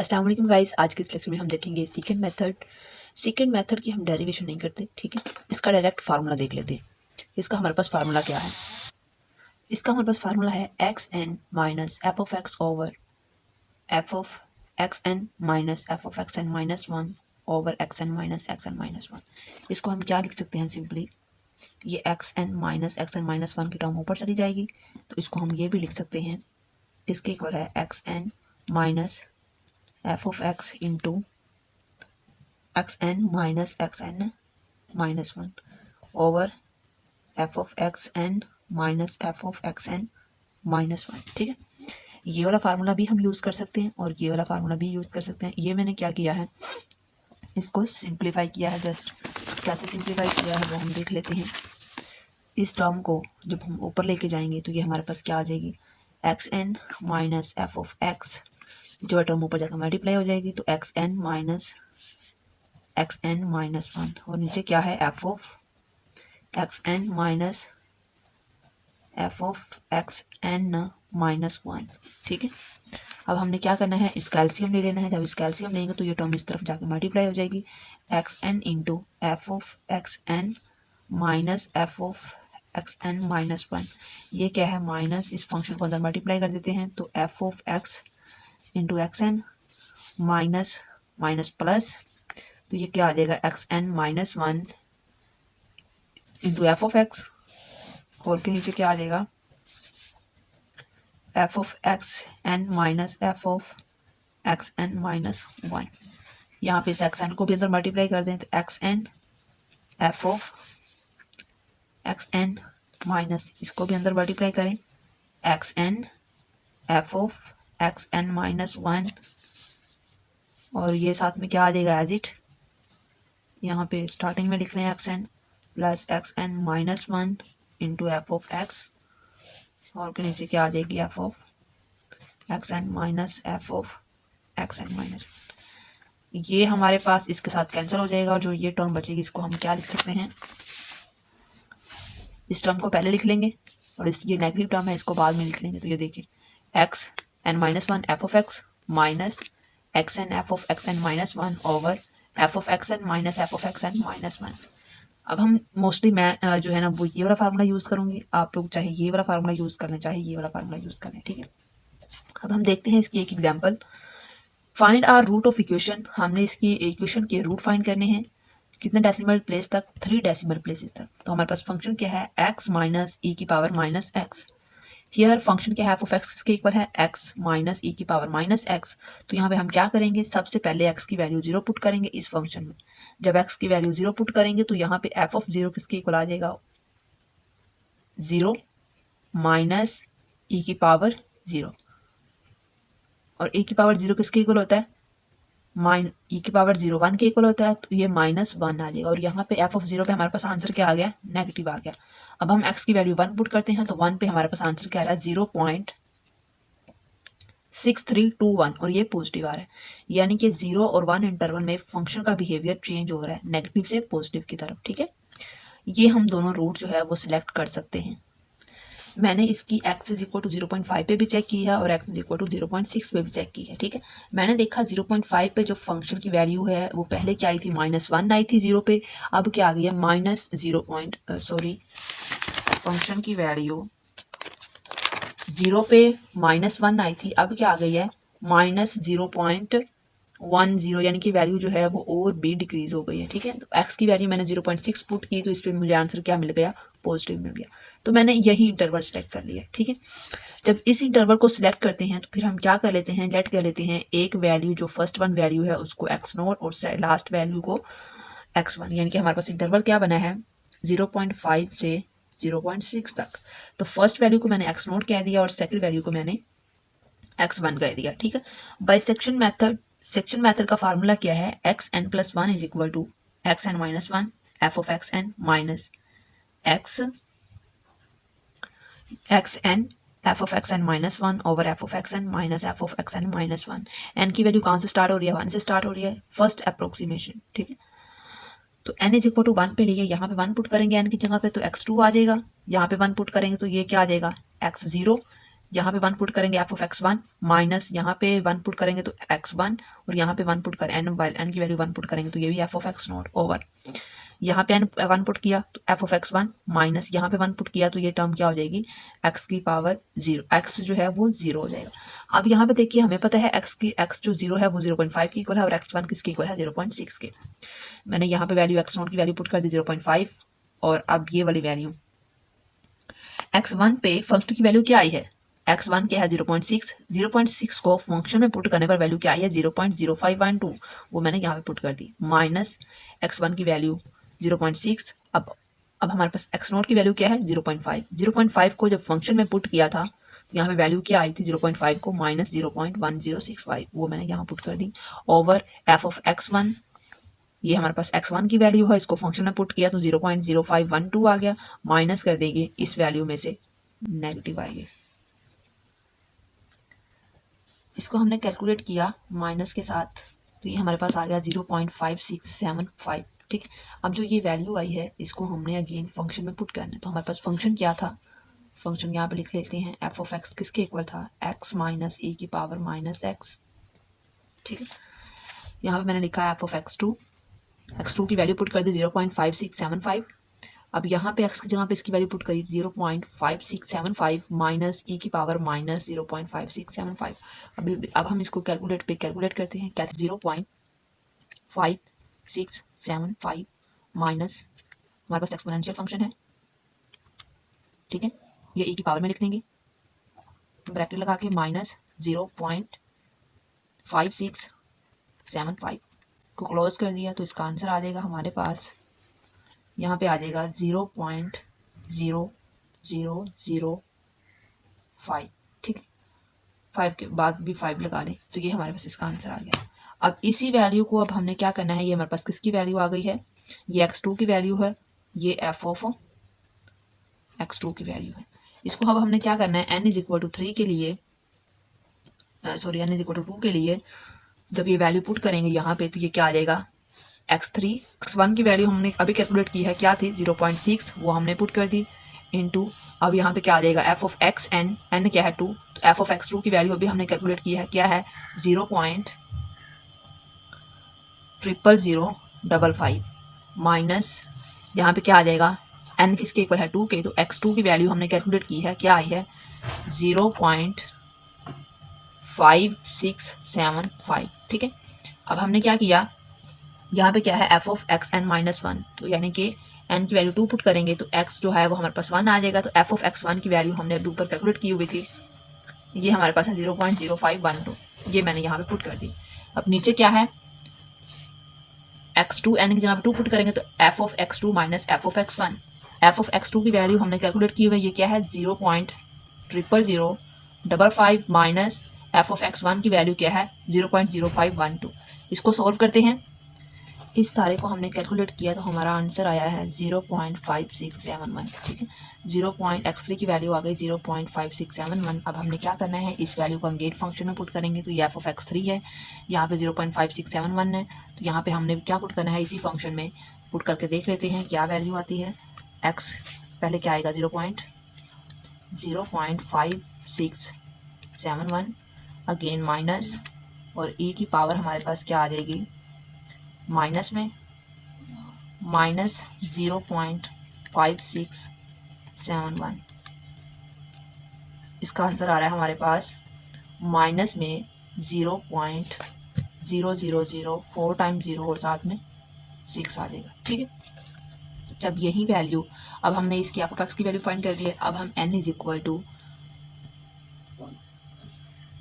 अस्सलाम वालेकुम गाइस, आज के इस लेक्चर में हम देखेंगे सेकंड मेथड। सेकंड मेथड की हम डेरिवेशन नहीं करते, ठीक है। इसका डायरेक्ट फार्मूला देख लेते हैं। इसका हमारे पास फार्मूला क्या है? इसका हमारे पास फार्मूला है x n minus f of x over f of x n minus f of x n minus one over x n minus one. इसको हम क्या लिख सकते हैं? सिंपली ये एक्स एन माइनस वन की टर्म ऊपर चली जाएगी, तो इसको हम ये भी लिख सकते हैं, इसके इक्वल है x n minus f of x into x n minus one over f of x n minus f of x n minus one. ठीक है, ये वाला फार्मूला भी हम यूज़ कर सकते हैं और ये वाला फार्मूला भी यूज़ कर सकते हैं। ये मैंने क्या किया है, इसको सिंप्लीफाई किया है। जस्ट कैसे सिंप्लीफाई किया है वो हम देख लेते हैं। इस टर्म को जब हम ऊपर लेके जाएंगे तो ये हमारे पास क्या आ जाएगी, x n minus f of x, जो टर्म ऊपर जाकर मल्टीप्लाई हो जाएगी, तो एक्स एन माइनस वन, और नीचे क्या है, f of x n minus f of x n minus one. ठीक है, अब हमने क्या करना है, इस कैल्शियम ले लेना है। जब इस कैल्शियम लेंगे तो ये टर्म इस तरफ जाकर मल्टीप्लाई हो जाएगी, x n into f of x n minus f of x n minus one. ये क्या है, माइनस, इस फंक्शन को अंदर मल्टीप्लाई कर देते हैं, तो f of x into x n minus minus plus, तो ये क्या आ जाएगा, x n minus one into f of x, और के नीचे क्या आ जाएगा, f of x n minus f of x n minus one. यहाँ पे इस एक्स एन को भी अंदर मल्टीप्लाई कर दें, तो x n f of x n minus, इसको भी अंदर मल्टीप्लाई करें, x n f of x n minus one, और ये साथ में क्या आ जाएगा, एज इट यहाँ पे स्टार्टिंग में लिख रहे हैं x n plus x n minus one into f of x, और के नीचे क्या आ जाएगी, f of x n minus f of x n minus. ये हमारे पास इसके साथ कैंसिल हो जाएगा, और जो ये टर्म बचेगी इसको हम क्या लिख सकते हैं, इस टर्म को पहले लिख लेंगे और इस ये नेगेटिव टर्म है इसको बाद में लिख लेंगे। तो ये देखिए, x n minus one f of x minus x n f of x n minus one over f of x n minus f of x n minus one. अब हम मोस्टली मैं जो है ना वो ये वाला फार्मूला यूज़ करूँगी। आप लोग चाहे ये वाला फार्मूला यूज़ कर लें, चाहे ये वाला फार्मूला यूज़ कर लें। ठीक है, अब हम देखते हैं इसकी एक example. Find r root of equation. हमने इसकी इक्वेशन के रूट फाइंड करने हैं। कितने डेसिमल प्लेस तक, 3 डेसिमल प्लेसेस तक। तो हमारे पास फंक्शन क्या है, एक्स माइनस ई की power minus x. Here function क्या है, एफ ऑफ एक्स के इक्वल है एक्स माइनस ई की पावर माइनस एक्स। तो यहाँ पे हम क्या करेंगे, सबसे पहले एक्स की वैल्यू 0 पुट करेंगे इस फंक्शन में। जब एक्स की वैल्यू 0 पुट करेंगे तो यहाँ पे एफ ऑफ 0 किसके इक्वल आ जाएगा, 0 माइनस ई की पावर 0, और ए की पावर 0 किसके इक्वल होता है, ई की पावर 0 1 के इक्वल होता है, तो ये माइनस वन आ जाएगा। और यहाँ पे एफ ऑफ 0 पे हमारे पास आंसर क्या आ गया, नेगेटिव आ गया। अब हम एक्स की वैल्यू 1 पुट करते हैं, तो 1 पे हमारे पास आंसर क्या आ रहा है, 0.6321, और ये पॉजिटिव आ रहा है। यानी कि 0 और 1 इंटरवल में फंक्शन का बिहेवियर चेंज हो रहा है नेगेटिव से पॉजिटिव की तरफ। ठीक है, ये हम दोनों रूट जो है वो सिलेक्ट कर सकते हैं। मैंने इसकी x इज इक्वल टू 0.5 पे भी चेक की है और x इज इक्वल टू 0.6 पे भी चेक की है। ठीक है, मैंने देखा 0.5 पे जो फंक्शन की वैल्यू है वो पहले क्या आई थी, -1 आई थी 0 पे, अब क्या आ गई है फंक्शन की वैल्यू 0 पे -1 आई थी, अब क्या आ गई है -0.10, यानी कि वैल्यू जो है वो और भी डिक्रीज हो गई है। ठीक है, तो x की वैल्यू मैंने 0.6 पुट की, तो इस पर मुझे आंसर क्या मिल गया, पॉजिटिव मिल गया। तो मैंने यही इंटरवल सेलेक्ट कर लिया। ठीक है, जब इस इंटरवल को सिलेक्ट करते हैं तो फिर हम क्या कर लेते हैं, लेट कर लेते हैं एक वैल्यू, जो फर्स्ट वन वैल्यू है उसको x0 और लास्ट वैल्यू को x1, यानी कि हमारे पास इंटरवल क्या बना है, 0.5 से 0.6 तक। तो फर्स्ट वैल्यू को मैंने x0 कह दिया और सेकंड वैल्यू को मैंने x1 कह दिया। ठीक है, बाय सेक्शन मेथड का फार्मूला क्या है, x n plus one is equal to x n minus one f of x n minus x n f of x n minus one over f of x n minus f of x n minus one. N की value कहाँ से start हो रही है, 1 से start हो रही है, फर्स्ट अप्रोक्सीमेशन। ठीक है, तो n इज इक्वल टू 1 पे लिए, यहाँ पे 1 पुट करेंगे n की जगह पे, तो x2 आ जाएगा। यहाँ पे 1 पुट करेंगे तो ये क्या आ जाएगा, x0 यहाँ पे 1 पुट करेंगे एफ ऑफ x1 माइनस यहाँ पे 1 पुट करेंगे तो x1 और यहाँ पे 1 पुट करें n की वैल्यू 1 पुट करेंगे तो ये भी F of x not over यहाँ पे 1 पुट किया तो एफ ऑफ x1 माइनस यहाँ पे 1 पुट किया तो ये टर्म क्या हो जाएगी x की पावर 0, x जो है वो 0 हो जाएगा। अब यहाँ पे देखिए हमें पता है x जो 0 है वो 0.5 की इक्वल है और x1 किसके इक्वल है 0.6 के। मैंने यहाँ पे वैल्यू x नॉट की वैल्यू पुट कर दी 0.5 और अब ये वाली वैल्यू x1 पे फंक्शन की वैल्यू क्या आई है x1 क्या है 0.6, 0.6 को फंक्शन में पुट करने पर वैल्यू क्या आई है 0.0512 वो मैंने यहाँ पे पुट कर दी माइनस x1 की वैल्यू 0.6। अब हमारे पास x नॉट की वैल्यू क्या है 0.5, 0.5 को जब फंक्शन में पुट किया था तो यहाँ पे वैल्यू क्या आई थी 0.5 को माइनस 0.1065 वो मैंने यहाँ पुट कर the over f of x1 ये हमारे पास x1 की वैल्यू है इसको फंक्शन में पुट किया तो 0.0512 आ गया माइनस कर देंगे इस वैल्यू में से नेगेटिव आएगी। इसको हमने कैलकुलेट किया माइनस के साथ तो ये हमारे पास आ गया 0.5675। ठीक, अब जो ये वैल्यू आई है इसको हमने अगेन फंक्शन में पुट करना है तो हमारे पास फंक्शन क्या था, फंक्शन यहाँ पे लिख लेते हैं एफ ऑफ एक्स किसके इक्वल था x माइनस ए की पावर माइनस एक्स। ठीक है, यहाँ पे मैंने लिखा एफ ऑफ x2 की वैल्यू पुट कर दी 0.5675। अब यहाँ पे x की जगह पे इसकी वैल्यू पुट करी 0.5675 माइनस e की पावर माइनस 0.5675। अब हम इसको कैलकुलेट करते हैं कैसे 0.5675 माइनस हमारे पास एक्सपोनेंशियल फंक्शन है। ठीक है, ये e की पावर में लिख देंगे ब्रैकेट लगा के माइनस 0.5675 को क्लोज कर दिया तो इसका आंसर आ जाएगा हमारे पास यहाँ पे आ जाएगा 0.0005। ठीक है, 5 के बाद भी 5 लगा दें तो ये हमारे पास इसका आंसर आ गया। अब इसी वैल्यू को अब हमने क्या करना है, ये हमारे पास किसकी वैल्यू आ गई है, ये x2 की वैल्यू है, ये एफ ऑफ x2 की वैल्यू है। इसको अब हमने क्या करना है n इज इक्वल टू 3 के लिए n इज इक्वल टू 2 के लिए जब ये वैल्यू पुट करेंगे यहाँ पे तो ये क्या आ जाएगा x1 की वैल्यू हमने अभी कैलकुलेट की है क्या थी 0.6 वो हमने पुट कर दी इनटू अब यहाँ पे क्या आ जाएगा एफ ऑफ एक्स n क्या है 2 तो एफ ऑफ x2 की वैल्यू अभी हमने कैलकुलेट की है क्या है 0.0005 माइनस यहाँ पे क्या आ जाएगा n किसके इक्वल है 2 के तो x2 की वैल्यू हमने कैलकुलेट की है क्या आई है 0.5675। ठीक है, अब हमने क्या किया यहाँ पे क्या है f of x n minus 1 तो यानी कि n की वैल्यू 2 पुट करेंगे तो x जो है वो हमारे पास 1 आ जाएगा तो एफ ऑफ x1 की वैल्यू हमने अभी ऊपर कैलकुलेट की हुई थी ये हमारे पास है 0.0512 ये मैंने यहाँ पे पुट कर दी। अब नीचे क्या है x2 n की जगह पे 2 पुट करेंगे तो f of x2 minus f of x1 F of x2 की वैल्यू हमने कैलकुलेट की हुई है ये क्या है 0.0005 माइनस एफ ऑफ x1 की वैल्यू क्या है 0.0512। इसको सॉल्व करते हैं, इस सारे को हमने कैलकुलेट किया तो हमारा आंसर आया है 0.5671। ठीक है, x3 की वैल्यू आ गई 0.5671। अब हमने क्या करना है इस वैल्यू को अगेन फंक्शन में पुट करेंगे तो ये एफ ऑफ x3 है यहाँ पे 0.5671 है तो यहाँ पे हमने क्या पुट करना है इसी फंक्शन में पुट करके देख लेते हैं क्या वैल्यू आती है। x पहले क्या आएगा 0.5671 अगेन माइनस और e की पावर हमारे पास क्या आ जाएगी माइनस में माइनस 0.5671। इसका आंसर आ रहा है हमारे पास माइनस में 0.0004 टाइम्स 0 और साथ में 6 आ जाएगा। ठीक है, जब यही वैल्यू अब हमने इसकी एफ ऑफ एक्स की वैल्यू फाइंड कर ली है अब हम n इज इक्वल टू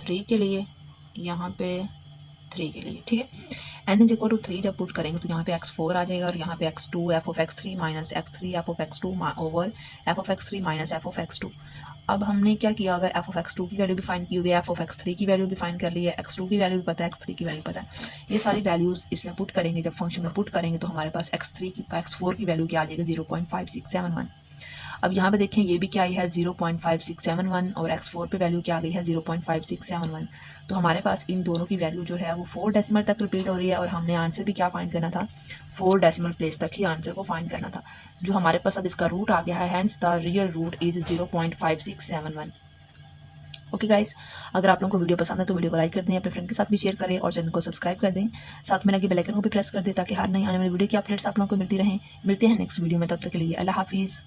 3 के लिए यहाँ पे 3 के लिए। ठीक है, n इज इक्वल टू 3 जब पुट करेंगे तो यहाँ पे x4 आ जाएगा और यहाँ पे x2 F of x3 minus x3 F of x2 over f of x3 minus f of x2। अब हमने क्या किया हुआ है एफ ऑफ x2 की वैल्यू भी फाइंड की हुई है एफ ऑफ x3 की वैल्यू भी फाइंड कर ली है x2 की वैल्यू भी पता है x3 की वैल्यू पता है। ये सारी वैल्यूज इसमें पुट करेंगे जब फंक्शन में पुट करेंगे तो हमारे पास x4 की वैल्यू क्या आ जाएगा 0.5671। अब यहाँ पे देखें ये भी क्या आई है 0.5671 और x4 पे वैल्यू क्या आ गई है 0.5671। तो हमारे पास इन दोनों की वैल्यू जो है वो 4 डेसिमल तक रिपीट हो रही है और हमने आंसर भी क्या फाइंड करना था 4 डेसिमल प्लेस तक ही आंसर को फाइंड करना था जो हमारे पास अब इसका रूट आ गया है। Hence the real root is 0.5671। Okay guys, अगर आप लोगों को वीडियो पसंद है तो वीडियो को लाइक कर दें, अपने फ्रेंड के साथ भी शेयर करें और चैनल को सब्सक्राइब कर दें। साथ में लगे बेल आइकन को भी प्रेस कर दें ताकि हर नई आने वाली वीडियो की अपडेट्स आप लोगों को मिलती रहें। मिलते हैं नेक्स्ट वीडियो में, तब तक के लिए अल्लाह हाफिज़।